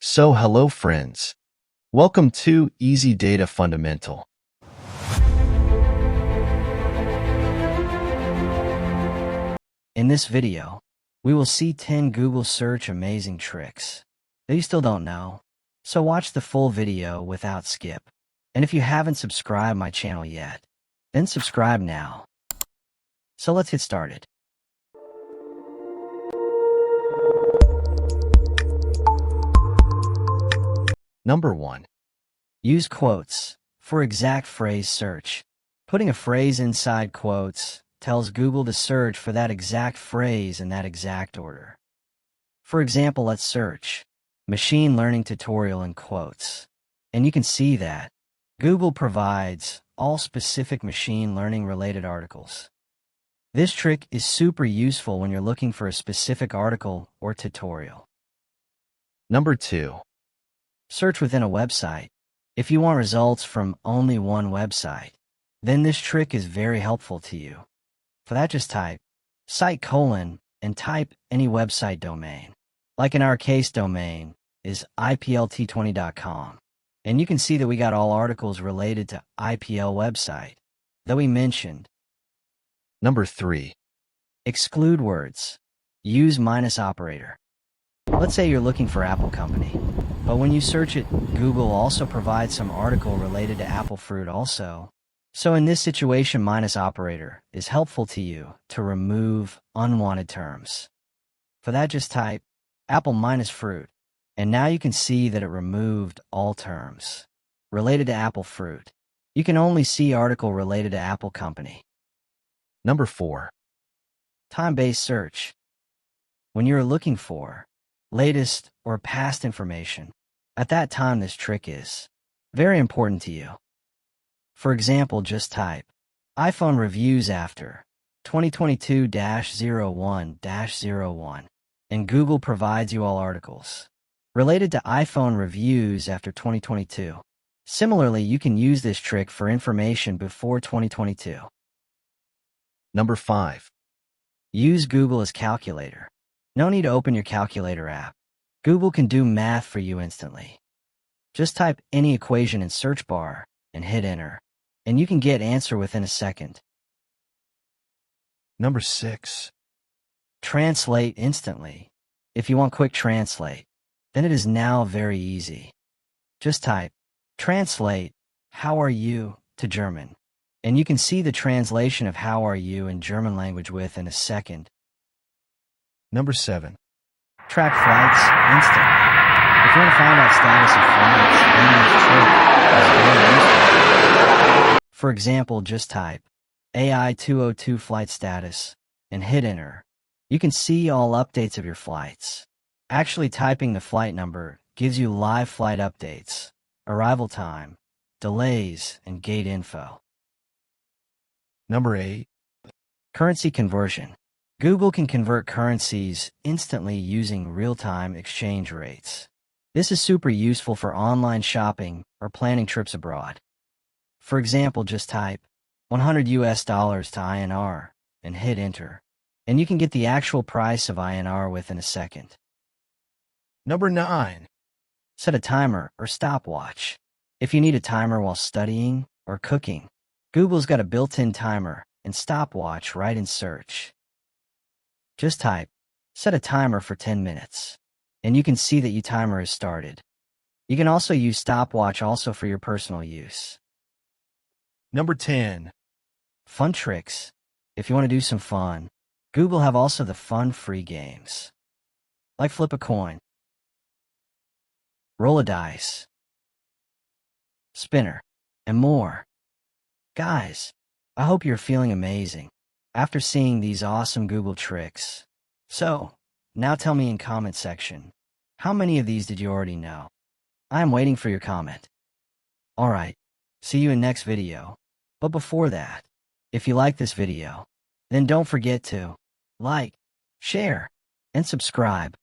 So hello friends. Welcome to Easy Data Fundamental. In this video, we will see 10 Google search amazing tricks that you still don't know. So watch the full video without skip. And if you haven't subscribed my channel yet, then subscribe now. So let's get started. Number 1. Use quotes for exact phrase search. Putting a phrase inside quotes tells Google to search for that exact phrase in that exact order. For example, let's search machine learning tutorial in quotes. And you can see that Google provides all specific machine learning related articles. This trick is super useful when you're looking for a specific article or tutorial. Number 2. Search within a website. If you want results from only one website, then this trick is very helpful to you. For that, just type site : and type any website domain. Like in our case, domain is iplt20.com. And you can see that we got all articles related to IPL website that we mentioned. Number 3. Exclude words. Use minus operator. Let's say you're looking for Apple company, but when you search it, Google also provides some article related to apple fruit also. So in this situation, minus operator is helpful to you to remove unwanted terms. For that, just type apple minus fruit, and now you can see that it removed all terms related to apple fruit. You can only see article related to Apple company. Number 4. Time-based search. When you're looking for latest or past information, at that time this trick is very important to you. For example, just type iPhone reviews after 2022-01-01, and Google provides you all articles related to iPhone reviews after 2022. Similarly, you can use this trick for information before 2022. Number 5. Use Google as calculator. No need to open your calculator app. Google can do math for you instantly. Just type any equation in search bar and hit enter, and you can get answer within a second. Number 6. Translate instantly. If you want quick translate, then it is now very easy. Just type translate how are you to German, and you can see the translation of how are you in German language within a second. Number 7. Track flights instantly. If you want to find out status of flights, then this trick is very useful. For example, just type AI 202 flight status and hit enter. You can see all updates of your flights. Actually typing the flight number gives you live flight updates, arrival time, delays, and gate info. Number 8. Currency conversion. Google can convert currencies instantly using real-time exchange rates. This is super useful for online shopping or planning trips abroad. For example, just type $100 to INR and hit enter, and you can get the actual price of INR within a second. Number 9. Set a timer or stopwatch. If you need a timer while studying or cooking, Google's got a built-in timer and stopwatch right in search. Just type set a timer for 10 minutes, and you can see that your timer is started. You can also use stopwatch also for your personal use. Number 10. Fun tricks. If you want to do some fun, Google have also the fun free games, like flip a coin, roll a dice, spinner, and more. Guys, I hope you're feeling amazing after seeing these awesome Google tricks. So, now tell me in comment section, how many of these did you already know? I am waiting for your comment. Alright, see you in next video. But before that, if you like this video, then don't forget to like, share, and subscribe.